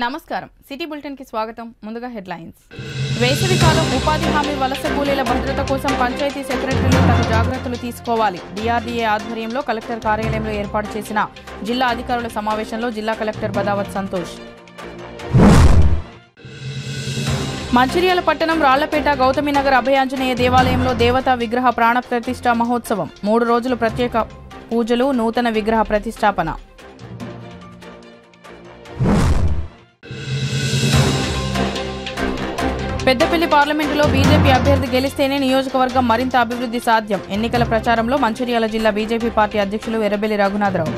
నమస్కారం city bulletin కి స్వాగతం ముందుగా హెడ్లైన్స్ వేసవికాలం ఉపాధి హామీ వలస కూలీల భద్రత కోసం పంచాయతీ సెక్రటరీలు తగు జాగృతలు తీసుకోవాలి డిఆర్డీఏ ఆధ్వర్యంలో కలెక్టర్ కార్యాలయంలో ఏర్పాటు చేసిన జిల్లా అధికారుల సమావేశంలో జిల్లా కలెక్టర్ బదావత్ సంతోష్ మంచిర్యాల పట్టణం రాళ్లపేట గౌతమినగర్ అభయాంజనేయ దేవాలయంలో దేవతా విగ్రహ ప్రాణ ప్రతిష్ఠ మహోత్సవం 3 రోజులు ప్రత్యేక పూజలు నూతన విగ్రహ ప్రతిష్టాపన పెద్దపల్లి పార్లమెంటులో బీజేపీ అభ్యర్థి గెలిస్తేనే నియోజకవర్గం మరింత అభివృద్ధి సాధ్యం ఎన్నికల ప్రచారంలో మంచిర్యాల జిల్లా బీజేపీ పార్టీ అధ్యక్షులు ఎర్రబెల్లి రఘునాథరావు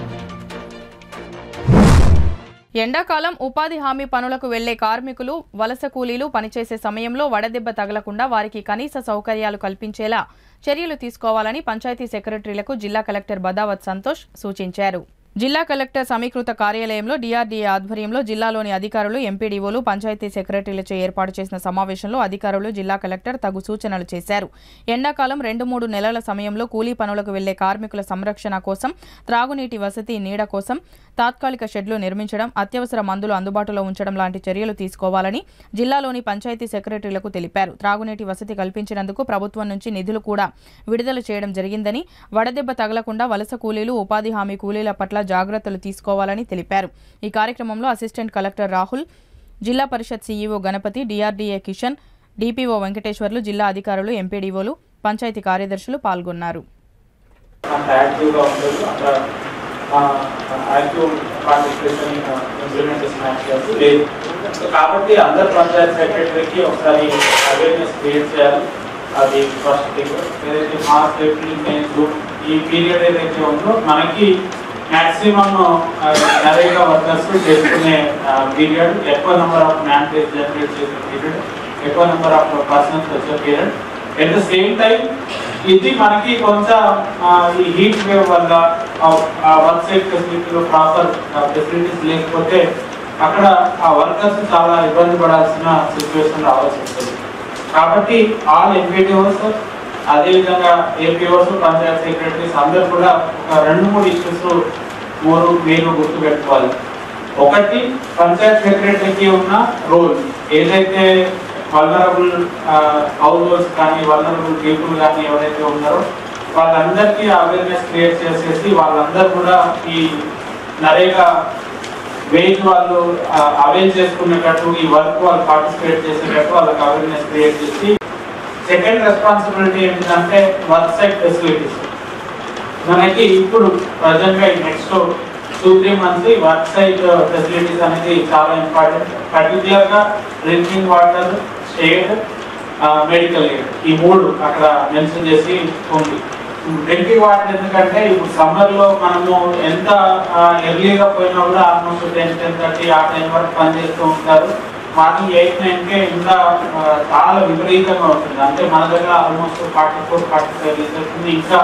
ఎండాకాలం ఉపాధి హామీ పనులకు వెళ్లే కార్మికులు వలస కూలీలు పనిచేసే సమయంలో వడదెబ్బ తగలకుండా వారికి కనీస సౌకర్యాలు కల్పించేలా చర్యలు తీసుకోవాలని పంచాయతీ సెక్రటరీలకు జిల్లా కలెక్టర్ బదావత్ సంతోష్ సూచించారు జిల్లా కలెక్టర్ సమీకృత కార్యాలయంలో డిఆర్డీఏ ఆధ్వర్యంలో జిల్లాలోని అధికారులు ఎంపీడీఓలు పంచాయతీ సెక్రటరీలచే ఏర్పాటు చేసిన సమావేశంలో అధికారులు జిల్లా కలెక్టర్ తగు సూచనలు చేశారు ఎండాకాలం 2-3 నెలల సమయంలో కూలీ పనులకు వెళ్లే కార్మికుల సంరక్షణ కోసం త్రాగునీటి వసతి నీడ కోసం తాత్కాలిక షెడ్లు నిర్మించడం అత్యవసర మందులు అందుబాటులో ఉంచడం లాంటి చర్యలు తీసుకోవాలని జిల్లాలోని పంచాయతీ సెక్రటరీలకు తెలిపారు త్రాగునీటి వసతి కల్పించినందుకు ప్రభుత్వం నుంచి నిధులు కూడా విడుదల చేయడం జరిగిందని వడదెబ్బ తగలకుండా వలస కూలీలు ఉపాధి హామీ కూలీల పట్ల జాగ్రత్తలు తీసుకోవాలని తెలిపారు ఈ కార్యక్రమంలో assistant collector Rahul Zilla Parishad CEO Ganapathi DRDA Kishan DPO Venkateswarlu జిల్లా అధికారులు ఎంపీడీఓలు పంచాయతీ కార్యదర్శులు పాల్గొన్నారు కాబట్టి అందరు పంచాయత్ సెక్రటరీకి ఒకసారి అవేర్నెస్ క్రియేట్ చేయాలి అది ఫస్ట్ థింగ్ ఏదైతే మార్చ్ ఏప్రిల్ మే జూన్ ఈ పీరియడ్ ఏదైతే ఉందో మనకి మ్యాక్సిమం నరేగా వర్కర్స్ చేసుకునే పీరియడ్ ఎక్కువ number of man days generate చేసే పీరియడ్ ఎక్కువ నెంబర్ ఆఫ్ పర్సన్స్ వచ్చే period at the same time ఇది మనకి కొంచెం ఈ హీట్ వేవ్ వల్ల వర్క్ సైట్ ఫెసిలిటీలో ప్రాపర్ ఫెసిలిటీస్ లేకపోతే అక్కడ ఆ వర్కర్స్ చాలా ఇబ్బంది పడాల్సిన సిచ్యువేషన్ రావాల్సి వస్తుంది కాబట్టి ఆల్ ఎంపీడీఓస్ అదేవిధంగా ఏపీఓస్ పంచాయత్ సెక్రటరీస్ అందరూ కూడా ఒక 2-3 ఇష్యూస్ మీరు గుర్తుపెట్టుకోవాలి ఒకటి పంచాయత్ సెక్రటరీకి ఉన్న రోల్ ఏదైతే వల్నరబుల్ హౌస్ హోల్డ్స్ కానీ వల్నరబుల్ పీపుల్ కానీ ఎవరైతే ఉన్నారో వాళ్ళందరికీ అవేర్నెస్ క్రియేట్ చేసేసి వాళ్ళందరూ కూడా ఈ నరేగా వేజ్ వాళ్ళు అవైల్ చేసుకునేటట్టు ఈ వర్క్ వాళ్ళు పార్టిసిపేట్ చేసేటట్టు వాళ్ళకి అవేర్నెస్ క్రియేట్ చేసి సెకండ్ రెస్పాన్సిబిలిటీ ఏంటంటే వర్క్ సైట్ ఫెసిలిటీస్ మనకి ఇప్పుడు ప్రజెంట్గా next 2-3 months work site facilities అనేది చాలా ఇంపార్టెంట్ పర్టికులర్గా drinking water shade medical aid ఈ 3 అక్కడ మెన్షన్ చేసి ఉంది డ్రింకింగ్ వాటర్ ఎందుకంటే ఇప్పుడు సమ్మర్లో మనము ఎంత ఎర్లీగా పోయినా కూడా ఆల్మోస్ట్ 10-10:30 ఆ టైం వరకు పనిచేస్తూ ఉంటారు మార్నింగ్ 8-9కే ఇంకా చాలా విపరీతంగా ఉంటుంది అంటే మన దగ్గర ఆల్మోస్ట్ 44-45 లీటర్స్ ఉంది ఇంకా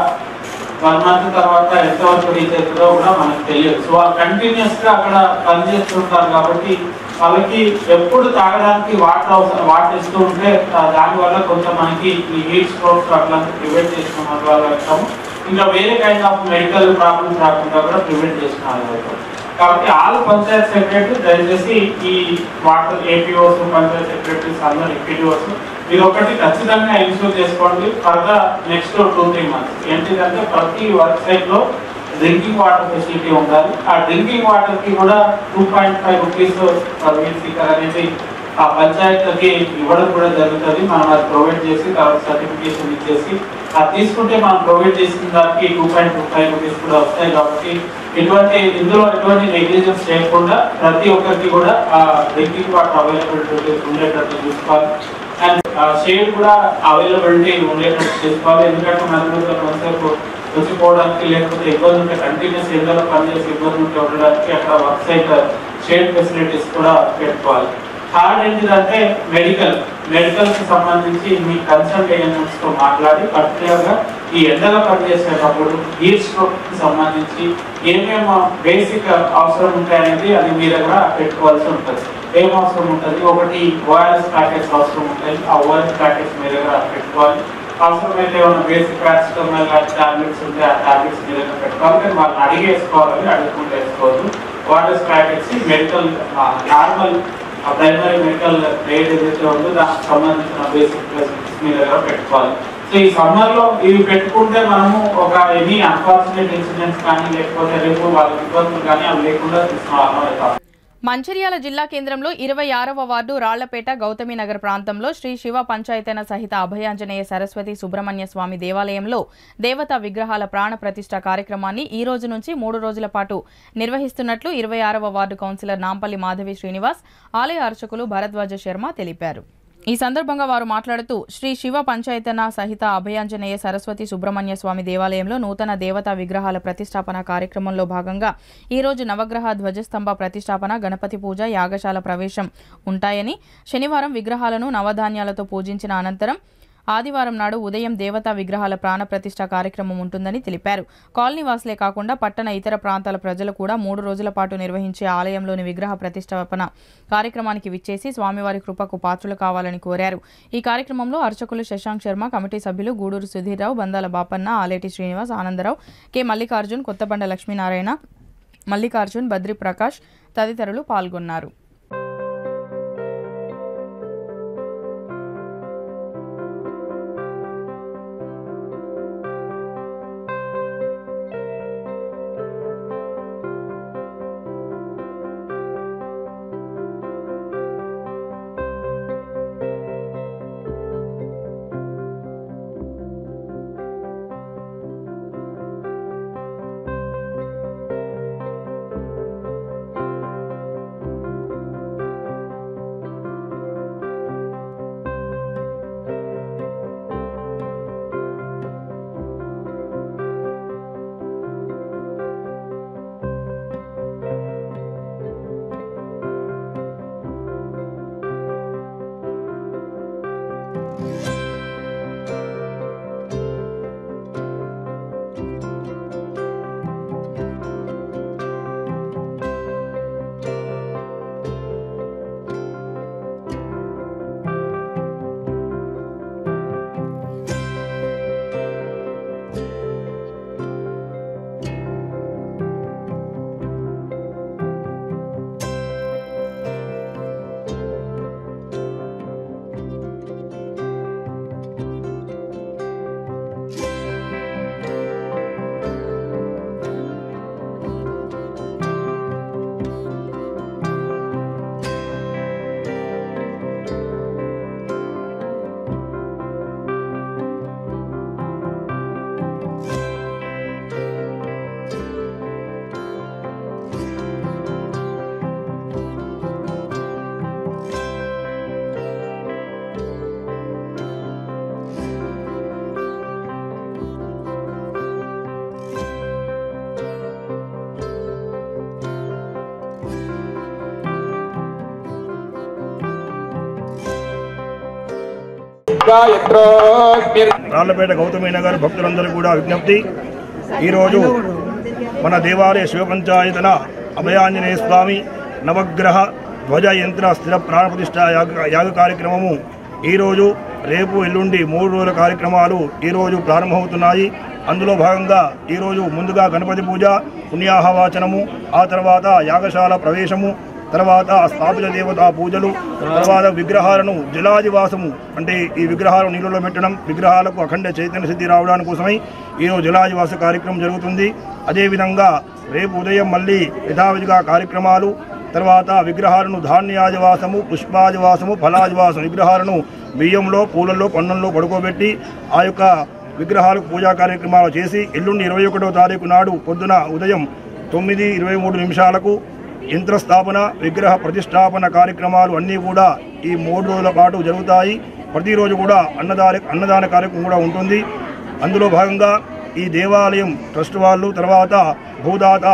1 మంత్ తర్వాత ఎంతవరకు రీచ్ అవుతుందో కూడా మనకు తెలియదు సో వాళ్ళు కంటిన్యూస్గా అక్కడ పనిచేస్తుంటారు కాబట్టి వాళ్ళకి ఎప్పుడు తాగడానికి వాటర్ ఇస్తూ ఉంటే దానివల్ల కొంచెం మనకి ఈ హీట్ స్ట్రోక్స్ అట్లాంటి ప్రివెంట్ చేసుకున్న వాళ్ళు అవుతాము ఇంకా వేరే కైండ్ ఆఫ్ మెడికల్ ప్రాబ్లమ్స్ రాకుండా కూడా ప్రివెంట్ చేసుకున్న వాళ్ళు అవుతాం కాబట్టి ఆల్ పంచాయత్ సెక్రటరీ దయచేసి ఈ వాటర్ ఏపీఓస్ పంచాయత్ సెక్రటరీస్ అందరూ ఎంపీడీఓస్ మీరు ఒకటి ఖచ్చితంగా ఇన్షూర్ చేసుకోండి ఫర్దర్ నెక్స్ట్ 2-3 మంత్స్ ఏంటిదంటే ప్రతి వర్క్ సైట్ లో డ్రింకింగ్ వాటర్ ఫెసిలిటీ ఉండాలి ఆ డ్రింకింగ్ వాటర్ కి కూడా 2.5 రూపీస్ పర్ వీక్ అనేది ఆ పంచాయతీకి ఇవ్వడం కూడా జరుగుతుంది మనం అది ప్రొవైడ్ చేసి తర్వాత సర్టిఫికేషన్ ఇచ్చేసి అది తీసుకుంటే మనం ప్రొవైడ్ చేసిన దానికి 2.25 రూపీస్ కూడా వస్తాయి కాబట్టి ఇందులో ఎటువంటి నెగ్లిజెన్స్ చేయకుండా ప్రతి ఒక్కరికి కూడా ఆ డ్రింకింగ్ వాటర్ అవైలబిలిటీ ఉండేటట్టు చూసుకోవాలి అండ్ షేడ్ కూడా అవైలబిలిటీ ఉండేటట్టు చేసుకోవాలి ఎందుకంటే మనకు కొంతసేపు వచ్చిపోవడానికి లేకపోతే ఇబ్బంది ఉంటే కంటిన్యూస్ ఎండలో పనిచేసి ఇబ్బంది ఉంటే ఉండడానికి అక్కడ వర్క్ సైట్ షేడ్ ఫెసిలిటీస్ కూడా పెట్టుకోవాలి థర్డ్ ఏంటిదంటే మెడికల్కి సంబంధించి మీ కన్సల్ట్ ఏజెంట్స్తో మాట్లాడి పర్టికులర్గా ఈ ఎండలో పనిచేసేటప్పుడు హీట్ స్ట్రోక్కి సంబంధించి ఏమేమో బేసిక్ అవసరం ఉంటాయనేది అది మీ దగ్గర పెట్టుకోవాల్సి ఉంటుంది ఏం అవసరం ఉంటుంది ఒకటి ఓఆర్ఎస్ ప్యాకెట్స్ అవసరం ఉంటాయి ఆ ఓఆర్ఎస్ ప్యాకెట్స్ మీ దగ్గర పెట్టుకోవాలి అవసరమైతే ఏమైనా బేసిక్ పారాసిటమాల్ లాంటి టాబ్లెట్స్ ఉంటే ఆ టాబ్లెట్స్ మీ దగ్గర పెట్టుకోవాలి కానీ వాళ్ళని అడిగేసుకోవాలని అడుగుకుంటూ వేసుకోవద్దు water packets medical normal primary medical trade ఏదైతే ఉందో దానికి సంబంధించిన బేసిక్ ఫెసిలిటీస్ మీ దగ్గర పెట్టుకోవాలి. సో ఈ సమ్మర్లో ఇవి పెట్టుకుంటే మనము ఒక ఎనీ అన్ఫార్చునేట్ ఇన్సిడెంట్స్ కానీ లేకపోతే రేపు వాళ్ళకి ఇబ్బందులు కానీ అవి లేకుండా తీసుకురావాలి. మంచిర్యాల జిల్లా కేంద్రంలో 26వ వార్డు రాళ్లపేట గౌతమీనగర్ ప్రాంతంలో శ్రీ శివ పంచాయతన సహిత అభయాంజనేయ సరస్వతి సుబ్రహ్మణ్య స్వామి దేవాలయంలో దేవతా విగ్రహాల ప్రాణ ప్రతిష్ఠ కార్యక్రమాన్ని ఈ రోజు నుంచి 3 రోజుల పాటు నిర్వహిస్తున్నట్లు 26వ వార్డు కౌన్సిలర్ నాంపల్లి మాధవి శ్రీనివాస్, ఆలయ అర్చకులు భరద్వాజ శర్మ తెలిపారు. ఈ సందర్భంగా వారు మాట్లాడుతూ శ్రీ శివ పంచాయతన సహిత అభయాంజనేయ సరస్వతి సుబ్రహ్మణ్య స్వామి దేవాలయంలో నూతన దేవతా విగ్రహాల ప్రతిష్టాపన కార్యక్రమంలో భాగంగా ఈ రోజు నవగ్రహ ధ్వజస్తంభ ప్రతిష్టాపన, గణపతి పూజ, యాగశాల ప్రవేశం ఉంటాయని, శనివారం విగ్రహాలను నవధాన్యాలతో పూజించిన అనంతరం ఆదివారం నాడు ఉదయం దేవతా విగ్రహాల ప్రాణ ప్రతిష్ఠ కార్యక్రమం ఉంటుందని తెలిపారు. కాలనీ వాసులే కాకుండా పట్టణ ఇతర ప్రాంతాల ప్రజలు కూడా 3 రోజుల పాటు నిర్వహించే ఆలయంలోని విగ్రహ ప్రతిష్టాపన కార్యక్రమానికి విచ్చేసి స్వామివారి కృపకు పాత్రులు కావాలని కోరారు. ఈ కార్యక్రమంలో అర్చకులు శశాంక్ శర్మ, కమిటీ సభ్యులు గూడూరు సుధీర్రావు, బందాల బాపన్న, ఆలేటి శ్రీనివాస్, ఆనందరావు, కె మల్లికార్జున్, కొత్తబండ లక్ష్మీనారాయణ, మల్లికార్జున్, బద్రి ప్రకాష్ తదితరులు పాల్గొన్నారు. రాళ్లపేట గౌతమీనగర్ భక్తులందరూ కూడా విజ్ఞప్తి, ఈరోజు మన దేవాలయ శివ పంచాయతన అభయాంజనేయ స్వామి నవగ్రహ ధ్వజ యంత్ర స్థిర ప్రాణ ప్రతిష్ఠ యాగ కార్యక్రమము ఈరోజు, రేపు, ఎల్లుండి 3 రోజుల కార్యక్రమాలు ఈరోజు ప్రారంభమవుతున్నాయి. అందులో భాగంగా ఈరోజు ముందుగా గణపతి పూజ, పుణ్యాహవాచనము, ఆ తర్వాత యాగశాల ప్రవేశము, తర్వాత స్థాపిత దేవతా పూజలు, తర్వాత విగ్రహాలను జలాదివాసము అంటే ఈ విగ్రహాలు నీళ్ళలో పెట్టడం, విగ్రహాలకు అఖండ చైతన్య సిద్ధి రావడానికి కోసమై ఈరోజు జలాదివాస కార్యక్రమం జరుగుతుంది. అదేవిధంగా రేపు ఉదయం మళ్ళీ యథావిధిగా కార్యక్రమాలు, తర్వాత విగ్రహాలను ధాన్యాదివాసము, పుష్పాదివాసము, ఫలాదివాసం విగ్రహాలను బియ్యంలో, పూలల్లో, పన్నుల్లో పడుకోబెట్టి ఆ యొక్క విగ్రహాలకు పూజా కార్యక్రమాలు చేసి ఎల్లుండి 21వ తారీఖు నాడు పొద్దున ఉదయం 9:23 యంత్ర స్థాపన, విగ్రహ ప్రతిష్టాపన కార్యక్రమాలు అన్నీ కూడా ఈ 3 రోజుల పాటు జరుగుతాయి. ప్రతిరోజు కూడా అన్నదాన కార్యక్రమం కూడా ఉంటుంది. అందులో భాగంగా ఈ దేవాలయం ట్రస్ట్ వాళ్ళు, తర్వాత భూదాత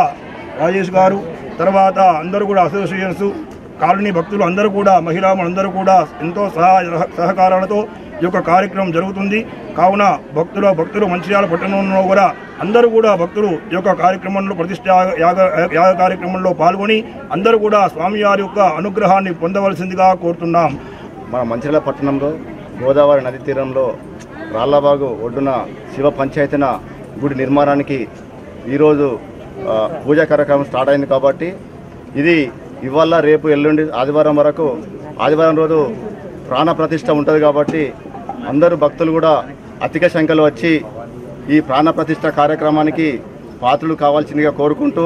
రాజేష్ గారు, తర్వాత అందరూ కూడా అసోసియేషన్స్, కాలనీ భక్తులు అందరూ కూడా, మహిళలందరూ కూడా ఎంతో సహకారాలతో ఈ యొక్క కార్యక్రమం జరుగుతుంది. కావున భక్తులు మంచిర్యాల పట్టణంలో కూడా అందరూ కూడా భక్తులు ఈ యొక్క కార్యక్రమంలో ప్రతిష్ఠ యాగ కార్యక్రమంలో పాల్గొని అందరూ కూడా స్వామివారి యొక్క అనుగ్రహాన్ని పొందవలసిందిగా కోరుతున్నాం. మన మంచిర్యాల పట్టణంలో గోదావరి నది తీరంలో రాళ్లబాగు ఒడ్డున శివ పంచాయతన గుడి నిర్మాణానికి ఈరోజు పూజా కార్యక్రమం స్టార్ట్ అయింది. కాబట్టి ఇది ఇవాళ రేపు ఎల్లుండి ఆదివారం వరకు, ఆదివారం రోజు ప్రాణ ప్రతిష్ఠ ఉంటుంది కాబట్టి అందరూ భక్తులు కూడా అధిక సంఖ్యలో వచ్చి ఈ ప్రాణ ప్రతిష్ఠ కార్యక్రమానికి పాత్రలు కావాల్సిందిగా కోరుకుంటూ,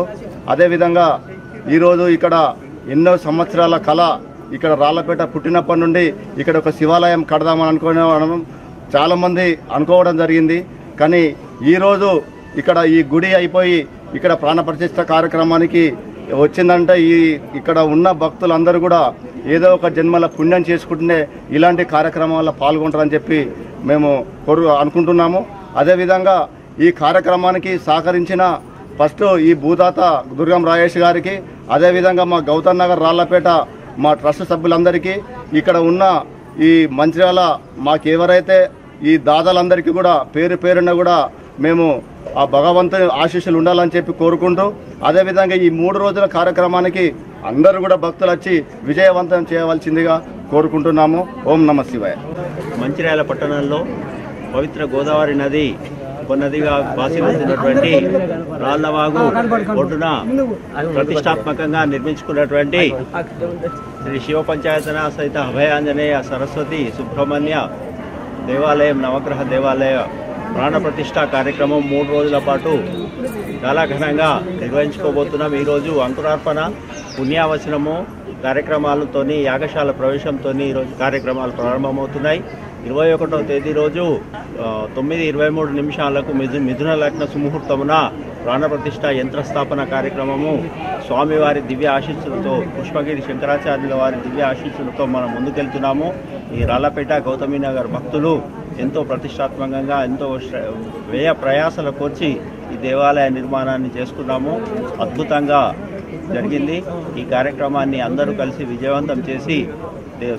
అదేవిధంగా ఈరోజు ఇక్కడ ఎన్నో సంవత్సరాల కళ, ఇక్కడ రాళ్లపేట పుట్టినప్పటి నుండి ఇక్కడ ఒక శివాలయం కడదామని అనుకోవడం చాలామంది అనుకోవడం జరిగింది. కానీ ఈరోజు ఇక్కడ ఈ గుడి అయిపోయి ఇక్కడ ప్రాణప్రతిష్ఠ కార్యక్రమానికి వచ్చిందంటే ఇక్కడ ఉన్న భక్తులందరూ కూడా ఏదో ఒక జన్మల పుణ్యం చేసుకుంటూనే ఇలాంటి కార్యక్రమాల్లో పాల్గొంటారని చెప్పి మేము అనుకుంటున్నాము. అదేవిధంగా ఈ కార్యక్రమానికి సహకరించిన ఫస్ట్ ఈ భూదాత దుర్గం రాజేష్ గారికి, అదేవిధంగా మా గౌతమ్ నగర్ రాళ్లపేట మా ట్రస్ట్ సభ్యులందరికీ, ఇక్కడ ఉన్న ఈ మంచిర్యాల మాకు ఎవరైతే ఈ దాదాలందరికీ కూడా పేరు పేరున కూడా మేము ఆ భగవంతుని ఆశీస్సులు ఉండాలని చెప్పి కోరుకుంటూ, అదేవిధంగా ఈ 3 రోజుల కార్యక్రమానికి అందరూ కూడా భక్తులు వచ్చి విజయవంతం చేయవలసిందిగా కోరుకుంటున్నాము. ఓం నమః శివాయ. మంచిర్యాల పట్టణంలో పవిత్ర గోదావరి నది ఉపనదిగా భాసిల్లుతున్నటువంటి రాళ్లవాగు ఒడ్డున ప్రతిష్టాత్మకంగా నిర్మించుకున్నటువంటి శ్రీ శివ పంచాయతన సహిత అభయాంజనేయ సరస్వతి సుబ్రహ్మణ్య దేవాలయం నవగ్రహ దేవాలయ ప్రాణ ప్రతిష్ఠ కార్యక్రమం 3 రోజుల పాటు చాలా ఘనంగా నిర్వహించుకోబోతున్నాం. ఈరోజు అంకురార్పణ, పుణ్యావచనము కార్యక్రమాలతోని, యాగశాల ప్రవేశంతోని ఈరోజు కార్యక్రమాలు ప్రారంభమవుతున్నాయి. 21వ తేదీ రోజు 9:23 మిథున లగ్న సుముహూర్తమున ప్రాణప్రతిష్ఠ యంత్రస్థాపన కార్యక్రమము స్వామివారి దివ్య ఆశీస్సులతో, పుష్పగిరి శంకరాచార్యుల వారి దివ్య ఆశీస్సులతో మనం ముందుకెళ్తున్నాము. ఈ రాళ్లపేట గౌతమీనగర్ భక్తులు ఎంతో ప్రతిష్టాత్మకంగా, ఎంతో వ్యయ ప్రయాసల కోర్చి ఈ దేవాలయ నిర్మాణాన్ని చేసుకున్నాము. అద్భుతంగా జరిగింది. ఈ కార్యక్రమాన్ని అందరూ కలిసి విజయవంతం చేసి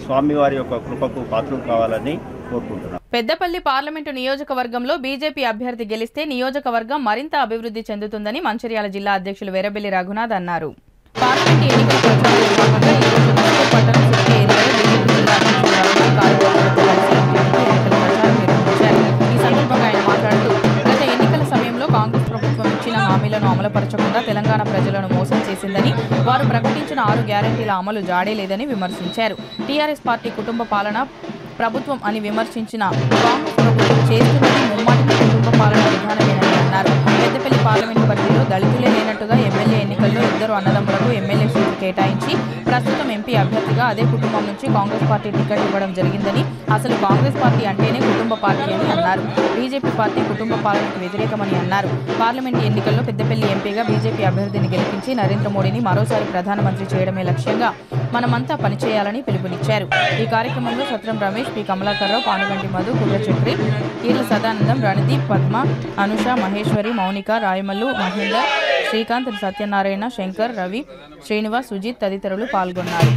స్వామివారి యొక్క కృపకు పాత్రలు కావాలని కోరుకుంటున్నాం. పెద్దపల్లి పార్లమెంటు నియోజకవర్గంలో బీజేపీ అభ్యర్థి గెలిస్తే నియోజకవర్గం మరింత అభివృద్ధి చెందుతుందని మంచిర్యాల జిల్లా అధ్యక్షులు వెరబెల్లి రఘునాథ్ అన్నారు. పార్లమెంటు ఎన్నికల ప్రచారంలో భాగంగా ఈరోజు మున్సిపల్ పట్టణ సుత్తి ఏరియాలో బీజేపీ జిల్లా అధ్యక్షులు రఘునాథ్ కార్యకర్తలతో కలిసి ఇంటింటికి ఎన్నికల ప్రచారం నిర్వహించారు. ఈ సందర్భంగా ఆయన మాట్లాడుతూ, గత ఎన్నికల సమయంలో కాంగ్రెస్ ప్రభుత్వం ఇచ్చిన హామీలను అమలుపరచకుండా తెలంగాణ ప్రజలను మోసం చేసిందని, వారు ప్రకటించిన 6 గ్యారెంటీల అమలు జాడే లేదని విమర్శించారు. టీఆర్ఎస్ పార్టీ కుటుంబ పాలన ప్రభుత్వం అని విమర్శించిన కాంగ్రెస్ ప్రభుత్వం చేస్తున్నది ముమ్మాటికి కుటుంబ పాలన విధానమేనని అన్నారు. పెద్దపల్లి పార్లమెంటు పరిధిలో దళితులే లేనట్టుగా ఎమ్మెల్యే ఎన్నికల్లో 2 అన్నదమ్ములకు ఎమ్మెల్యే సీటు కేటాయించి ప్రస్తుతం ఎంపీ అభ్యర్థిగా అదే కుటుంబం నుంచి కాంగ్రెస్ పార్టీ టికెట్ ఇవ్వడం జరిగిందని, అసలు కాంగ్రెస్ పార్టీ అంటేనే కుటుంబ పార్టీ అని అన్నారు. బీజేపీ పార్టీ కుటుంబ పాలనకు వ్యతిరేకమని అన్నారు. పార్లమెంటు ఎన్నికల్లో పెద్దపల్లి ఎంపీగా బీజేపీ అభ్యర్థిని గెలిపించి నరేంద్ర మోడీని మరోసారి ప్రధానమంత్రి చేయడమే లక్ష్యంగా మనమంతా పనిచేయాలని పిలుపునిచ్చారు. ఈ కార్యక్రమంలో సత్రం రమేష్, పి కమలాకర్రావు, పానుగంటి మధు, కుర్రచక్రి, ఈర్ల సదానందం, రణదీప్, పద్మ, అనుష, మహేశ్వరి, మౌనిక, రాయమల్లు, మహేందర్, శ్రీకాంత్, సత్యనారాయణ, శంకర్, రవి, శ్రీనివాస్, సుజిత్ తదితరులు పాల్గొన్నారు.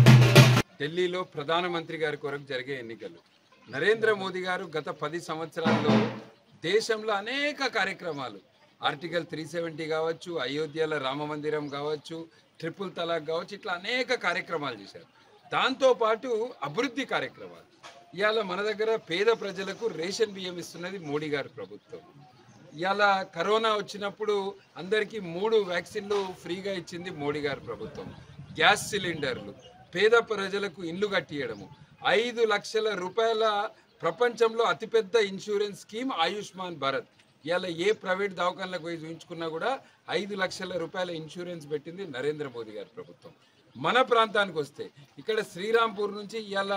ఢిల్లీలో ప్రధానమంత్రి గారి కొరకు జరిగే ఎన్నికలు. నరేంద్ర మోదీ గారు గత 10 సంవత్సరాల్లో దేశంలో అనేక కార్యక్రమాలు, ఆర్టికల్ 370 కావచ్చు, అయోధ్యలో రామ మందిరం కావచ్చు, ట్రిపుల్ తలాక్ కావచ్చు, ఇట్లా అనేక కార్యక్రమాలు చేశారు. దాంతోపాటు అభివృద్ధి కార్యక్రమాలు. ఇవాళ మన దగ్గర పేద ప్రజలకు రేషన్ బియ్యం ఇస్తున్నది మోడీ గారి ప్రభుత్వం. ఇవాళ కరోనా వచ్చినప్పుడు అందరికీ 3 వ్యాక్సిన్లు ఫ్రీగా ఇచ్చింది మోడీ గారి ప్రభుత్వం. గ్యాస్ సిలిండర్లు, పేద ప్రజలకు ఇండ్లు కట్టియడము, 5 లక్షల రూపాయల ప్రపంచంలో అతిపెద్ద ఇన్సూరెన్స్ స్కీమ్ ఆయుష్మాన్ భారత్. ఇవాళ ఏ ప్రైవేట్ దవాఖానలకు పోయి చూపించుకున్నా కూడా 5 లక్షల రూపాయల ఇన్సూరెన్స్ పెట్టింది నరేంద్ర మోదీ గారి ప్రభుత్వం. మన ప్రాంతానికి వస్తే ఇక్కడ శ్రీరాంపూర్ నుంచి ఇవాళ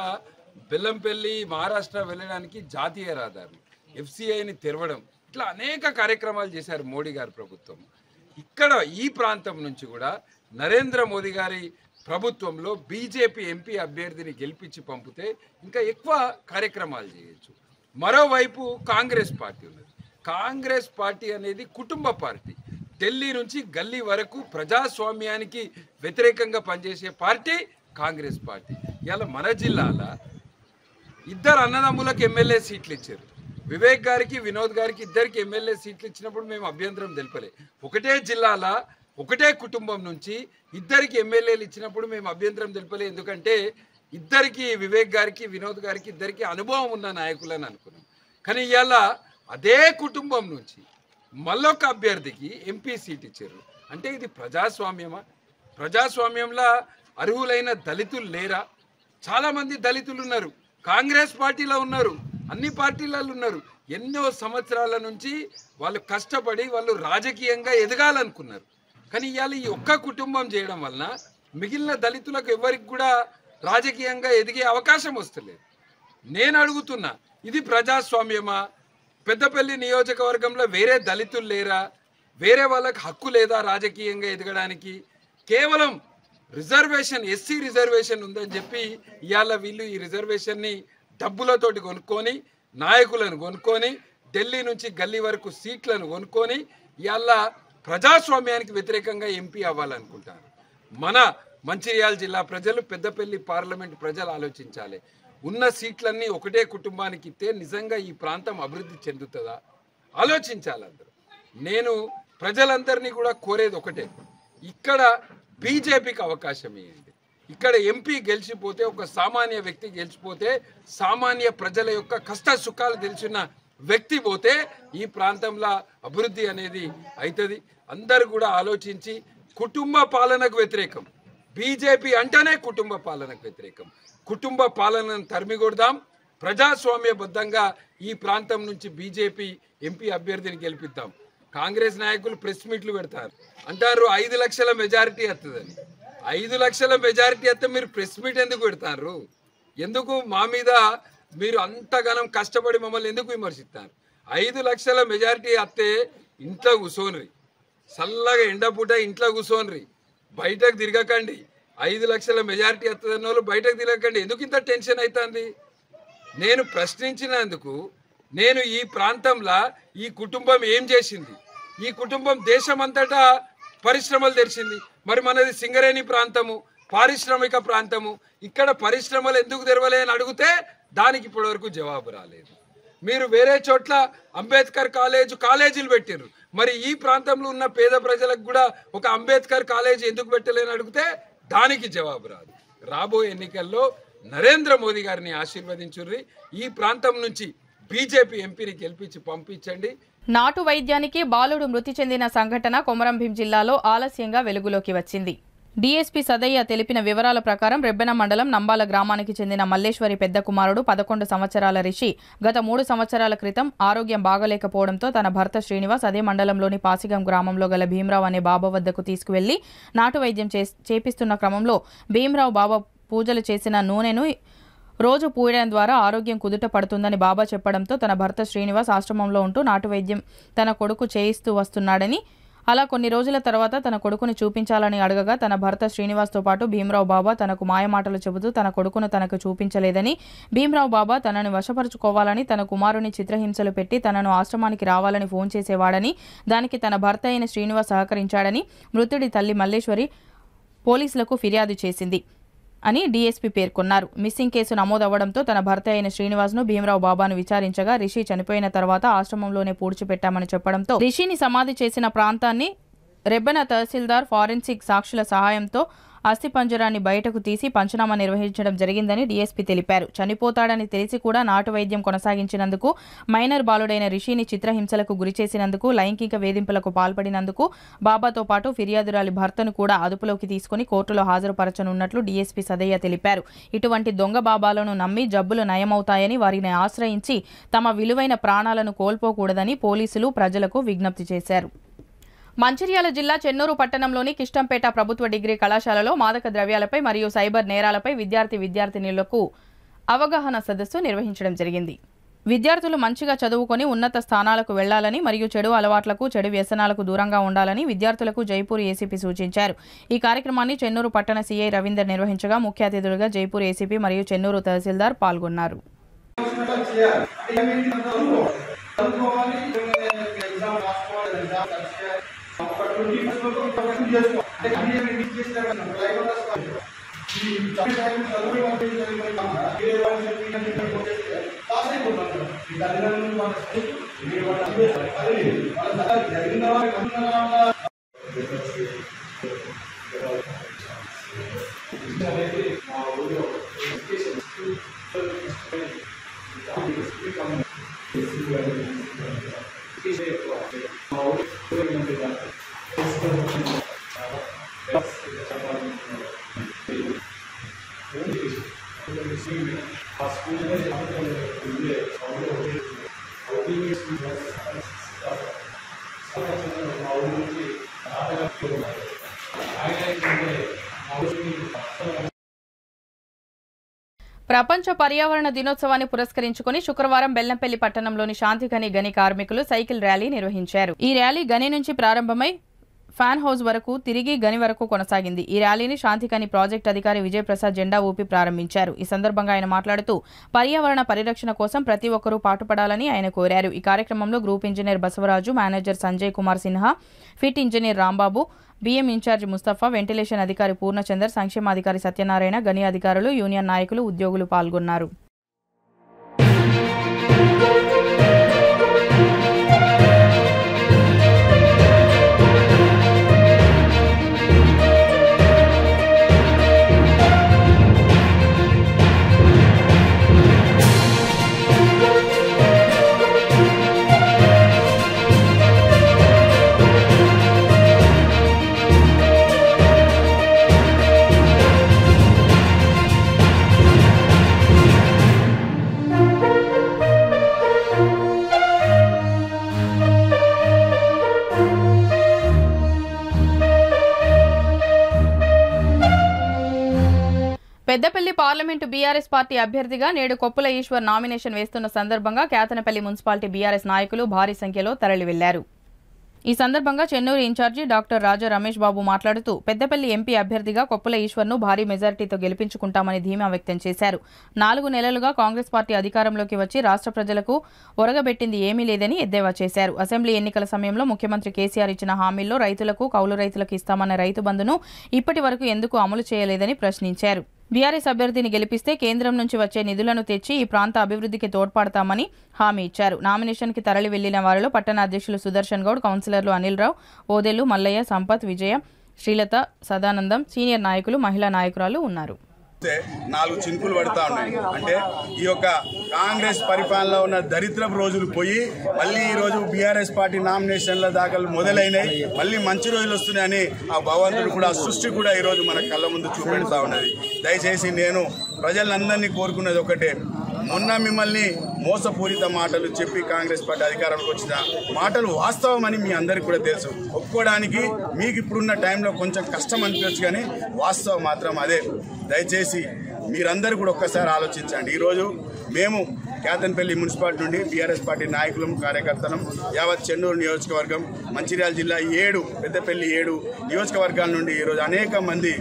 బెల్లంపల్లి మహారాష్ట్ర వెళ్ళడానికి జాతీయ రహదారులు, FCIని తెరవడం, ఇట్లా అనేక కార్యక్రమాలు చేశారు మోడీ గారి ప్రభుత్వం. ఇక్కడ ఈ ప్రాంతం నుంచి కూడా నరేంద్ర మోదీ గారి ప్రభుత్వంలో బీజేపీ ఎంపీ అభ్యర్థిని గెలిపించి పంపితే ఇంకా ఎక్కువ కార్యక్రమాలు చేయొచ్చు. మరోవైపు కాంగ్రెస్ పార్టీ ఉన్నది. కాంగ్రెస్ పార్టీ అనేది కుటుంబ పార్టీ. ఢిల్లీ నుంచి గల్లీ వరకు ప్రజాస్వామ్యానికి వ్యతిరేకంగా పనిచేసే పార్టీ కాంగ్రెస్ పార్టీ. ఇలా మన జిల్లాలో 2 అన్నదమ్ములకు ఎమ్మెల్యే సీట్లు ఇచ్చారు. వివేక్ గారికి, వినోద్ గారికి ఇద్దరికి ఎమ్మెల్యే సీట్లు ఇచ్చినప్పుడు మేము అభ్యంతరం తెలిపలే. ఒకటే జిల్లాలో ఒకటే కుటుంబం నుంచి 2కి ఎమ్మెల్యేలు ఇచ్చినప్పుడు మేము అభ్యంతరం తెలిపలే. ఎందుకంటే ఇద్దరికి, వివేక్ గారికి, వినోద్ గారికి ఇద్దరికి అనుభవం ఉన్న నాయకులని అనుకున్నాం. కానీ ఇవాళ అదే కుటుంబం నుంచి మళ్ళొక అభ్యర్థికి ఎంపీ సీట్ ఇచ్చారు. అంటే ఇది ప్రజాస్వామ్యమా? ప్రజాస్వామ్యంలో అర్హులైన దళితులు లేరా? చాలామంది దళితులు ఉన్నారు, కాంగ్రెస్ పార్టీలో ఉన్నారు, అన్ని పార్టీలలో ఉన్నారు. ఎన్నో సంవత్సరాల నుంచి వాళ్ళు కష్టపడి వాళ్ళు రాజకీయంగా ఎదగాలనుకున్నారు. కానీ ఇవాళ ఈ ఒక్క కుటుంబం చేయడం వలన మిగిలిన దళితులకు ఎవరికి కూడా రాజకీయంగా ఎదిగే అవకాశం వస్తలేదు. నేను అడుగుతున్నా, ఇది ప్రజాస్వామ్యమా? పెద్దపల్లి నియోజకవర్గంలో వేరే దళితులు లేరా? వేరే వాళ్ళకి హక్కు లేదా రాజకీయంగా ఎదగడానికి? కేవలం రిజర్వేషన్, ఎస్సీ రిజర్వేషన్ ఉందని చెప్పి ఇవాళ వీళ్ళు ఈ రిజర్వేషన్ని డబ్బులతోటి కొనుక్కొని, నాయకులను కొనుక్కొని, ఢిల్లీ నుంచి గల్లీ వరకు సీట్లను కొనుక్కొని ఇవాళ ప్రజాస్వామ్యానికి వ్యతిరేకంగా ఎంపీ అవ్వాలనుకుంటారు. మన మంచిర్యాల జిల్లా ప్రజలు, పెద్దపల్లి పార్లమెంట్ ప్రజలు ఆలోచించాలి. ఉన్న సీట్లన్నీ ఒకటే కుటుంబానికి ఇస్తే నిజంగా ఈ ప్రాంతం అభివృద్ధి చెందుతుందా? ఆలోచించాలి అందరూ. నేను ప్రజలందరినీ కూడా కోరేది ఒకటే, ఇక్కడ బీజేపీకి అవకాశం ఇవ్వండి. ఇక్కడ ఎంపీ గెలిచిపోతే, ఒక సామాన్య వ్యక్తి గెలిచిపోతే, సామాన్య ప్రజల యొక్క కష్ట సుఖాలు తెలిసిన వ్యక్తి పోతే ఈ ప్రాంతంలో అభివృద్ధి అనేది అవుతుంది. అందరూ కూడా ఆలోచించి, కుటుంబ పాలనకు వ్యతిరేకం, బీజేపీ అంటేనే కుటుంబ పాలనకు వ్యతిరేకం. కుటుంబ పాలనను తరిమికొడదాం. ప్రజాస్వామ్యబద్ధంగా ఈ ప్రాంతం నుంచి బీజేపీ ఎంపీ అభ్యర్థిని గెలిపిద్దాం. కాంగ్రెస్ నాయకులు ప్రెస్ మీట్లు పెడతారు, అంటారు 5 లక్షల మెజారిటీ వస్తుందని. 5 లక్షల మెజారిటీ వస్తే మీరు ప్రెస్ మీట్ ఎందుకు పెడతారు? ఎందుకు మా మీద మీరు అంతగానం కష్టపడి మమ్మల్ని ఎందుకు విమర్శిస్తారు? 5 లక్షల మెజారిటీ వస్తే ఇంట్లో కూర్చోనరి, చల్లగా ఎండపూట ఇంట్లో కూర్చోనరి, బయటకు తిరగకండి. 5 లక్షల మెజారిటీ వస్తుందన్న వాళ్ళు బయటకు తిరగకండి. ఎందుకు ఇంత టెన్షన్ అవుతుంది? నేను ప్రశ్నించినందుకు, నేను ఈ ప్రాంతంలో ఈ కుటుంబం ఏం చేసింది? ఈ కుటుంబం దేశమంతటా పరిశ్రమలు తెరిచింది. మరి మనది సింగరేణి ప్రాంతము, పారిశ్రామిక ప్రాంతము. ఇక్కడ పరిశ్రమలు ఎందుకు తెరవలే అని అడిగితే దానికి ఇప్పటివరకు జవాబు రాలేదు. మీరు వేరే చోట్ల అంబేద్కర్ కాలేజీలు పెట్టారు, మరి ఈ ప్రాంతంలో ఉన్న పేద ప్రజలకు కూడా ఒక అంబేద్కర్ కాలేజీ ఎందుకు పెట్టలేని అడిగితే దానికి జవాబు రాదు. రాబోయే ఎన్నికల్లో నరేంద్ర మోదీ గారిని ఆశీర్వదించుర్రి. ఈ ప్రాంతం నుంచి బీజేపీ ఎంపీని గెలిపించి పంపించండి. నాటు వైద్యానికి బాలుడు మృతి చెందిన సంఘటన కొమరంభీం జిల్లాలో ఆలస్యంగా వెలుగులోకి వచ్చింది. డీఎస్పీ సదయ్య తెలిపిన వివరాల ప్రకారం రెబ్బెన మండలం నంబాల గ్రామానికి చెందిన మల్లేశ్వరి పెద్ద కుమారుడు 11 సంవత్సరాల రిషి గత 3 సంవత్సరాల క్రితం ఆరోగ్యం బాగలేకపోవడంతో తన భర్త శ్రీనివాస్ అదే మండలంలోని పాసిగం గ్రామంలో గల భీమరావు అనే బాబా వద్దకు తీసుకువెళ్లి నాటు వైద్యం చేపిస్తున్న క్రమంలో భీమరావు బాబా పూజలు చేసిన నూనెను రోజు పూయడం ద్వారా ఆరోగ్యం కుదుట పడుతుందని బాబా చెప్పడంతో తన భర్త శ్రీనివాస్ ఆశ్రమంలో ఉంటూ నాటు వైద్యం తన కొడుకు చేయిస్తూ వస్తున్నాడని, అలా కొన్ని రోజుల తర్వాత తన కొడుకుని చూపించాలని అడగగా తన భర్త శ్రీనివాస్తో పాటు భీమరావు బాబా తనకు మాయమాటలు చెబుతూ తన కొడుకును తనకు చూపించలేదని, భీమరావు బాబా తనను వశపరుచుకోవాలని, తన కుమారుని చిత్రహింసలు పెట్టి తనను ఆశ్రమానికి రావాలని ఫోన్ చేసేవాడని, దానికి తన భర్త అయిన శ్రీనివాస్ సహకరించాడని మృతుడి తల్లి మల్లేశ్వరి పోలీసులకు ఫిర్యాదు చేసింది అని డీఎస్పీ పేర్కొన్నారు. మిస్సింగ్ కేసు నమోదవ్వడంతో తన భర్త అయిన శ్రీనివాస్ను భీమరావు బాబాను విచారించగా రిషి చనిపోయిన తర్వాత ఆశ్రమంలోనే పూడ్చిపెట్టామని చెప్పడంతో రిషిని సమాధి చేసిన ప్రాంతాన్ని రెబ్బెన తహసీల్దార్ ఫారెన్సిక్ సాక్షుల సహాయంతో అస్థిపంజరాన్ని బయటకు తీసి పంచనామా నిర్వహించడం జరిగిందని డీఎస్పీ తెలిపారు. చనిపోతాడని తెలిసి కూడా నాటు వైద్యం కొనసాగించినందుకు, మైనర్ బాలుడైన రిషిని చిత్రహింసలకు గురిచేసినందుకు, లైంగిక వేధింపులకు పాల్పడినందుకు బాబాతో పాటు ఫిర్యాదురాలి భర్తను కూడా అదుపులోకి తీసుకుని కోర్టులో హాజరుపరచనున్నట్లు డీఎస్పీ సదయ్య తెలిపారు. ఇటువంటి దొంగ బాబాలను నమ్మి జబ్బులు నయమవుతాయని వారిని ఆశ్రయించి తమ విలువైన ప్రాణాలను కోల్పోకూడదని పోలీసులు ప్రజలకు విజ్ఞప్తి చేశారు. మంచిర్యాల జిల్లా చెన్నూరు పట్టణంలోని కిష్టంపేట ప్రభుత్వ డిగ్రీ కళాశాలలో మాదక ద్రవ్యాలపై మరియు సైబర్ నేరాలపై విద్యార్థినులకు అవగాహన సదస్సు నిర్వహించడం జరిగింది. విద్యార్థులు మంచిగా చదువుకొని ఉన్నత స్థానాలకు వెళ్లాలని మరియు చెడు అలవాట్లకు, చెడు వ్యసనాలకు దూరంగా ఉండాలని విద్యార్థులకు జైపూర్ ఏసీపీ సూచించారు. ఈ కార్యక్రమాన్ని చెన్నూరు పట్టణ సీఐ రవీందర్ నిర్వహించగా ముఖ్య అతిథులుగా జైపూర్ ఏసీపీ మరియు చెన్నూరు తహసీల్దార్ పాల్గొన్నారు. ప్రపంచ పర్యావరణ దినోత్సవాన్ని పురస్కరించుకుని శుక్రవారం బెల్లంపల్లి పట్టణంలోని శాంతిగని గని కార్మికులు సైకిల్ ర్యాలీ నిర్వహించారు. ఈ ర్యాలీ గని నుంచి ప్రారంభమై ఫ్యాన్ హౌస్ వరకు తిరిగి గని వరకు కొనసాగింది. ఈ ర్యాలీని శాంతిగని ప్రాజెక్టు అధికారి విజయప్రసాద్ జెండా ఊపి ప్రారంభించారు. ఈ సందర్భంగా ఆయన మాట్లాడుతూ పర్యావరణ పరిరక్షణ కోసం ప్రతి ఒక్కరూ పాటుపడాలని ఆయన కోరారు. ఈ కార్యక్రమంలో group engineer Basavaraju, manager Sanjay Kumar Sinha, fit engineer Rambabu, BM incharge Mustafa, ventilation అధికారి పూర్ణచందర్, సంక్షేమాధికారి సత్యనారాయణ, గని అధికారులు, యూనియన్ నాయకులు, ఉద్యోగులు పాల్గొన్నారు. పెద్దపల్లి పార్లమెంటు బీఆర్ఎస్ పార్టీ అభ్యర్థిగా నేడు కొప్పుల ఈశ్వర్ నామినేషన్ వేస్తున్న సందర్భంగా కేతనపల్లి మున్సిపాలిటీ బీఆర్ఎస్ నాయకులు భారీ సంఖ్యలో తరలి వెళ్లారు. ఈ సందర్భంగా చెన్నూరు ఇన్ఛార్జి డాక్టర్ రాజా రమేష్ బాబు మాట్లాడుతూ పెద్దపల్లి ఎంపీ అభ్యర్థిగా కొప్పుల ఈశ్వర్ను భారీ మెజారిటీతో గెలిపించుకుంటామని ధీమా వ్యక్తం చేశారు. 4 నెలలుగా కాంగ్రెస్ పార్టీ అధికారంలోకి వచ్చి రాష్ట్ర ప్రజలకు ఒరగబెట్టింది ఏమీ లేదని ఎద్దేవా చేశారు. అసెంబ్లీ ఎన్నికల సమయంలో ముఖ్యమంత్రి కేసీఆర్ ఇచ్చిన హామీల్లో రైతులకు, కౌలు రైతులకు ఇస్తామన్న రైతు బంధును ఇప్పటి వరకు ఎందుకు అమలు చేయలేదని ప్రశ్నించారు. బీఆర్ఎస్ అభ్యర్థిని గెలిపిస్తే కేంద్రం నుంచి వచ్చే నిధులను తెచ్చి ఈ ప్రాంత అభివృద్ధికి తోడ్పడతామని హామీ ఇచ్చారు. నామినేషన్కి తరలి వెళ్లిన వారిలో పట్టణ అధ్యక్షులు సుదర్శన్ గౌడ్, కౌన్సిలర్లు అనిల్ రావు, ఓదెల్లు, మల్లయ్య, సంపత్, విజయ, శ్రీలత, సదానందం, సీనియర్ నాయకులు, మహిళా నాయకురాలు ఉన్నారు. 4 చినుకులు పడతా ఉన్నాయి. అంటే ఈ యొక్క కాంగ్రెస్ పరిపాలనలో ఉన్న దరిద్రపు రోజులు పోయి మళ్ళీ ఈ రోజు బీఆర్ఎస్ పార్టీ నామినేషన్ల దాఖలు మొదలైనాయి. మళ్ళీ మంచి రోజులు వస్తున్నాయని ఆ భగవంతుడు కూడా సృష్టి కూడా ఈ రోజు మన కళ్ళ ముందు చూపెడతా ఉన్నది. దయచేసి నేను ప్రజలందరినీ కోరుకున్నది ఒకటే, మొన్న మిమ్మల్ని మోసపూరిత మాటలు చెప్పి కాంగ్రెస్ పార్టీ అధికారంలోకి వచ్చిన మాటలు వాస్తవమని మీ అందరికీ కూడా తెలుసు. ఒప్పుకోవడానికి మీకు ఇప్పుడున్న టైంలో కొంచెం కష్టం అనిపించచ్చు, కానీ వాస్తవం మాత్రం అదే. దయచేసి మీరందరూ కూడా ఒక్కసారి ఆలోచించండి. ఈరోజు మేము కేతన్పల్లి మున్సిపాలిటీ నుండి బీఆర్ఎస్ పార్టీ నాయకులం, కార్యకర్తలం, యావత్ చెన్నూరు నియోజకవర్గం, మంచిర్యాల జిల్లా 7 పెద్దపల్లి 7 నియోజకవర్గాల నుండి ఈరోజు అనేక మంది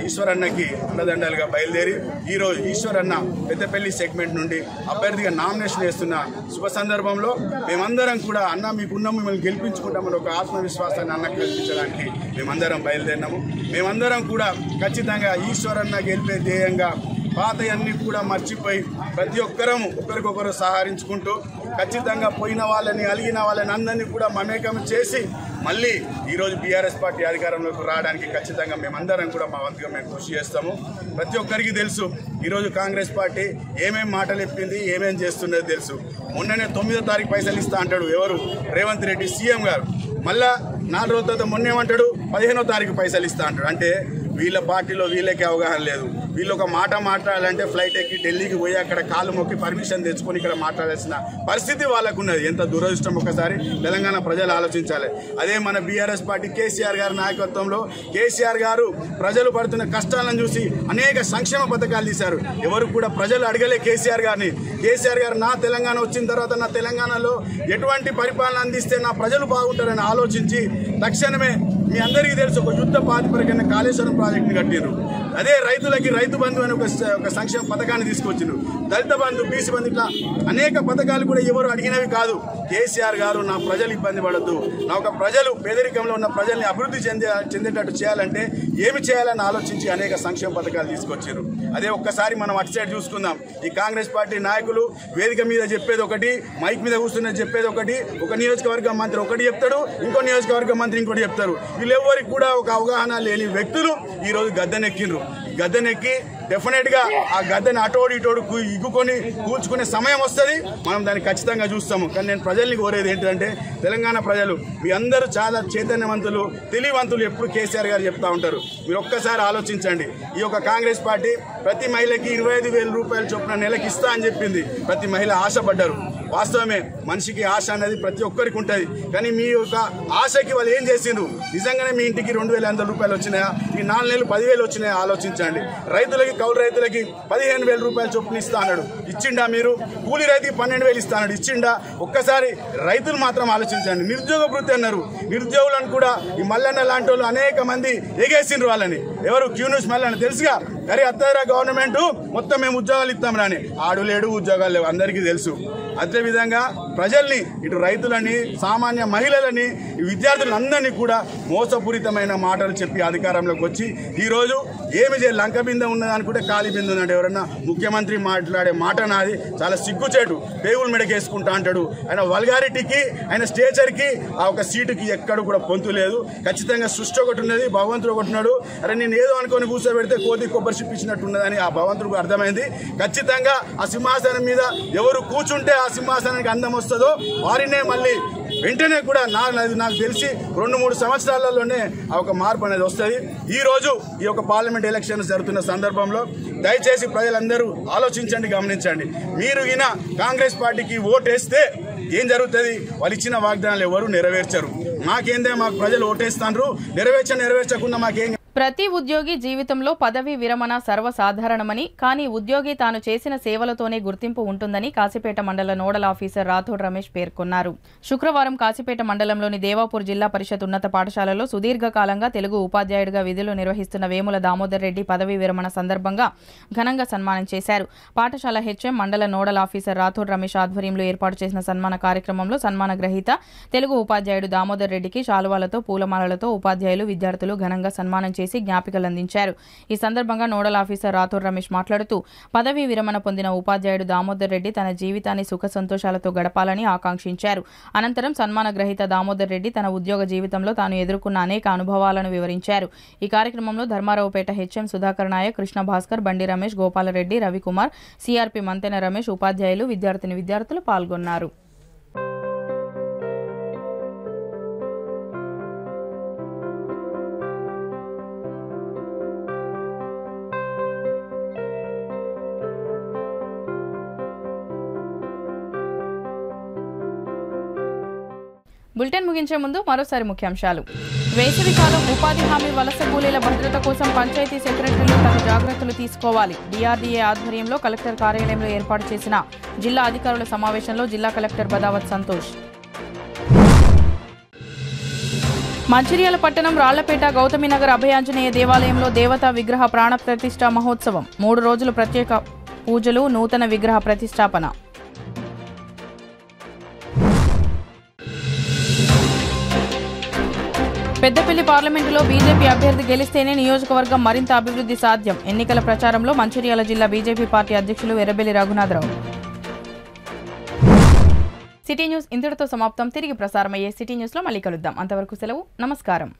ఈశ్వరన్నకి అండదండలుగా బయలుదేరి ఈరోజు ఈశ్వరన్న పెద్దపల్లి సెగ్మెంట్ నుండి అభ్యర్థిగా నామినేషన్ వేస్తున్న శుభ సందర్భంలో మేమందరం కూడా అన్న మీకున్న మిమ్మల్ని గెలిపించుకుంటామని ఒక ఆత్మవిశ్వాసాన్ని అన్నకు కల్పించడానికి మేమందరం బయలుదేరినాము. మేమందరం కూడా ఖచ్చితంగా ఈశ్వరన్న గెలిపే ధ్యేయంగా పాతయన్నీ కూడా మర్చిపోయి ప్రతి ఒక్కరము ఒకరికొకరు సహకరించుకుంటూ ఖచ్చితంగా పోయిన వాళ్ళని, అలిగిన వాళ్ళని అందరినీ కూడా మమేకం చేసి మళ్ళీ ఈరోజు బీఆర్ఎస్ పార్టీ అధికారంలోకి రావడానికి ఖచ్చితంగా మేమందరం కూడా మా వంతుగా మేము కృషి చేస్తాము. ప్రతి ఒక్కరికి తెలుసు ఈరోజు కాంగ్రెస్ పార్టీ ఏమేమి మాటలు చెప్పింది, ఏమేం చేస్తున్నది తెలుసు. మొన్ననే 9వ తారీఖు పైసలు ఇస్తా అంటాడు ఎవరు, రేవంత్ రెడ్డి సీఎం గారు. మళ్ళా 4 రోజుల తర్వాత మొన్నేమంటాడు 15వ తారీఖు పైసలు ఇస్తా అంటాడు. అంటే వీళ్ళ పార్టీలో వీళ్ళకి అవగాహన లేదు. వీళ్ళు ఒక మాట మాట్లాడాలంటే ఫ్లైట్ ఎక్కి ఢిల్లీకి పోయి అక్కడ కాలు మొక్కి పర్మిషన్ తెచ్చుకొని ఇక్కడ మాట్లాడాల్సిన పరిస్థితి వాళ్ళకు ఉన్నది. ఎంత దురదృష్టం ఒకసారి తెలంగాణ ప్రజలు ఆలోచించాలి. అదే మన బీఆర్ఎస్ పార్టీ కేసీఆర్ గారి నాయకత్వంలో కేసీఆర్ గారు ప్రజలు పడుతున్న కష్టాలను చూసి అనేక సంక్షేమ పథకాలు తీశారు. ఎవరు కూడా ప్రజలు అడగలే కేసీఆర్ గారిని. కేసీఆర్ గారు నా తెలంగాణ వచ్చిన తర్వాత నా తెలంగాణలో ఎటువంటి పరిపాలన అందిస్తే నా ప్రజలు బాగుంటారని ఆలోచించి తక్షణమే మీ అందరికీ తెలుసు ఒక యుద్ధ ప్రాతిపదికన కాళేశ్వరం ప్రాజెక్టుని కట్టిండ్రు. అదే రైతులకి రైతు బంధు అని ఒక సంక్షేమ పథకాన్ని తీసుకొచ్చిండ్రు. దళిత బంధు, బీసీ బంధు, ఇట్లా అనేక పథకాలు కూడా ఎవరు అడిగినవి కాదు. కేసీఆర్ గారు నా ప్రజలు ఇబ్బంది పడద్దు, నా ఒక ప్రజలు పేదరికంలో ఉన్న ప్రజల్ని అభివృద్ధి చెందేటట్టు చేయాలంటే ఏమి చేయాలని ఆలోచించి అనేక సంక్షేమ పథకాలు తీసుకొచ్చారు. అదే ఒక్కసారి మనం అటు సైడ్ చూసుకుందాం. ఈ కాంగ్రెస్ పార్టీ నాయకులు వేదిక మీద చెప్పేది ఒకటి, మైక్ మీద కూర్చున్నది చెప్పేది ఒకటి, ఒక నియోజకవర్గ మంత్రి ఒకటి చెప్తాడు, ఇంకో నియోజకవర్గ మంత్రి ఇంకోటి చెప్తారు. వీళ్ళెవ్వరికి కూడా ఒక అవగాహన లేని వ్యక్తులు ఈరోజు గద్దెనెక్కిండ్రు. గద్దెనెక్కి డెఫినెట్గా ఆ గద్దెని అటోడు ఇటోడు ఇగ్గుకొని కూల్చుకునే సమయం వస్తుంది, మనం దాన్ని ఖచ్చితంగా చూస్తాము. కానీ నేను ప్రజల్ని కోరేది ఏంటంటే తెలంగాణ ప్రజలు మీ అందరూ చాలా చైతన్యవంతులు, తెలివివంతులు, ఎప్పుడు కేసీఆర్ గారు చెప్తా ఉంటారు. మీరు ఒక్కసారి ఆలోచించండి. ఈ యొక్క కాంగ్రెస్ పార్టీ ప్రతి మహిళకి 25,000 రూపాయల చొప్పున నెలకి ఇస్తా అని చెప్పింది. ప్రతి మహిళ ఆశపడ్డారు. వాస్తవమే, మనిషికి ఆశ అనేది ప్రతి ఒక్కరికి ఉంటుంది. కానీ మీ యొక్క ఆశకి వాళ్ళు ఏం చేసిండ్రు? నిజంగానే మీ ఇంటికి 2,100 రూపాయలు వచ్చినాయా? ఈ 4 నెలలు 10,000 వచ్చినాయా? ఆలోచించండి. రైతులకి, కౌలు రైతులకి 15,000 రూపాయలు చొప్పున ఇస్తా అన్నాడు, ఇచ్చిండా? మీరు కూలి రైతుకి 12,000 ఇస్తా అన్నాడు, ఇచ్చిండా? ఒక్కసారి రైతులు మాత్రం ఆలోచించండి. నిరుద్యోగ వృత్తి అన్నారు, నిరుద్యోగులను కూడా ఈ మల్లన్న లాంటి వాళ్ళు అనేక మంది ఎగేసిండ్రు. వాళ్ళని ఎవరు? క్యూన్యూస్ మల్లన్న తెలుసుగా. అరే అత్తరా గవర్నమెంట్ మొత్తం మేము ఉద్యోగాలు ఇస్తాం రాని, ఆడు లేడు, ఉద్యోగాలు లేవు, అందరికీ తెలుసు. అదేవిధంగా ప్రజల్ని, ఇటు రైతులని, సామాన్య మహిళలని, విద్యార్థులందరినీ కూడా మోసపూరితమైన మాటలు చెప్పి అధికారంలోకి వచ్చి ఈరోజు ఏమి లంక బిందె ఉన్నదనుకుంటే ఖాళీ బిందె ఉన్నాడు. ఎవరన్నా ముఖ్యమంత్రి మాట్లాడే మాట నాది చాలా సిగ్గుచేటు. పేగుల మెడకేసుకుంటా అంటాడు. ఆయన వల్గారిటీకి, ఆయన స్టేచర్కి, ఆ ఒక సీటుకి ఎక్కడ కూడా పొంతు లేదు. ఖచ్చితంగా సృష్టి ఒకటి ఉన్నది, భగవంతుడు ఒకటి ఉన్నాడు. అరే నేను ఏదో అనుకొని కూర్చోబెడితే కోతి కొబ్బరి చిప్పించినట్టున్నదని ఆ భగవంతుడికి అర్థమైంది. ఖచ్చితంగా ఆ సింహాసనం మీద ఎవరు కూర్చుంటే ఆ సింహాసనానికి అందం వస్తుందో వారినే మళ్ళీ వెంటనే కూడా నాకు తెలిసి 2-3 సంవత్సరాలలోనే ఆ ఒక మార్పు అనేది వస్తుంది. ఈ రోజు ఈ యొక్క పార్లమెంట్ ఎలక్షన్స్ జరుగుతున్న సందర్భంలో దయచేసి ప్రజలందరూ ఆలోచించండి, గమనించండి. మీరు ఈయన కాంగ్రెస్ పార్టీకి ఓటేస్తే ఏం జరుగుతుంది? వాళ్ళు ఇచ్చిన వాగ్దానాలు ఎవరు నెరవేర్చరు. మాకేందే, మాకు ప్రజలు ఓటేస్తాండ్రు, నెరవేర్చకుండా మాకేం. ప్రతి ఉద్యోగి జీవితంలో పదవీ విరమణ సర్వసాధారణమని, కానీ ఉద్యోగి తాను చేసిన సేవలతోనే గుర్తింపు ఉంటుందని కాశీపేట మండల నోడల్ ఆఫీసర్ రాథోడ్ రమేష్ పేర్కొన్నారు. శుక్రవారం కాశీపేట మండలంలోని దేవాపూర్ జిల్లా పరిషత్ ఉన్నత పాఠశాలలో సుదీర్ఘకాలంగా తెలుగు ఉపాధ్యాయుడిగా విధులు నిర్వహిస్తున్న వేముల దామోదర్ రెడ్డి పదవీ విరమణ సందర్భంగా ఘనంగా సన్మానం చేశారు. పాఠశాల హెచ్ఎం మండల నోడల్ ఆఫీసర్ రాథోడ్ రమేష్ ఆధ్వర్యంలో ఏర్పాటు చేసిన సన్మాన కార్యక్రమంలో సన్మాన గ్రహీత తెలుగు ఉపాధ్యాయుడు దామోదర్ రెడ్డికి శాలువాలతో, పూలమాలలతో ఉపాధ్యాయులు, విద్యార్థులు ఘనంగా సన్మానం చేసి జ్ఞాపికలు అందించారు. ఈ సందర్భంగా నోడల్ ఆఫీసర్ రాథోడ్ రమేష్ మాట్లాడుతూ పదవీ విరమణ పొందిన ఉపాధ్యాయుడు దామోదర్ రెడ్డి తన జీవితాన్ని సుఖ సంతోషాలతో గడపాలని ఆకాంక్షించారు. అనంతరం సన్మాన గ్రహీత దామోదర్ రెడ్డి తన ఉద్యోగ జీవితంలో తాను ఎదుర్కొన్న అనేక అనుభవాలను వివరించారు. ఈ కార్యక్రమంలో ధర్మారావుపేట హెచ్ఎం సుధాకర్ నాయక్, కృష్ణ భాస్కర్, బండి రమేష్, గోపాలరెడ్డి, రవికుమార్, సిఆర్పి మంతెన రమేష్, ఉపాధ్యాయులు, విద్యార్థులు పాల్గొన్నారు. బులెటిన్ ముగించే ముందు మరోసారి ముఖ్యాంశాలు. వేసవికాలం ఉపాధి హామీ వలస కూలీల భద్రత కోసం పంచాయతీ సెక్రటరీలు తగు జాగ్రత్తలు తీసుకోవాలి. డిఆర్డీఏ ఆధ్వర్యంలో కలెక్టర్ కార్యాలయంలో ఏర్పాటు చేసిన జిల్లా అధికారుల సమావేశంలో జిల్లా కలెక్టర్ బదావత్ సంతోష్. మంచిర్యాల పట్టణం రాళ్లపేట గౌతమినగర్ అభయాంజనేయ దేవాలయంలో దేవతా విగ్రహ ప్రాణ ప్రతిష్ఠ మహోత్సవం. 3 రోజులు ప్రత్యేక పూజలు, నూతన విగ్రహ ప్రతిష్టాపన. పెద్దపల్లి పార్లమెంటులో బీజేపీ అభ్యర్థి గెలిస్తేనే నియోజకవర్గం మరింత అభివృద్ధి సాధ్యం. ఎన్నికల ప్రచారంలో మంచిర్యాల జిల్లా బీజేపీ పార్టీ అధ్యక్షులు ఎర్రబెల్లి రఘునాథరావు. సిటీ న్యూస్ ఇంతటితో సమాప్తం. తిరిగి ప్రసారమయ్యే సిటీ న్యూస్లో మళ్ళీ కలుద్దాం. అంతవరకు సెలవు. నమస్కారం.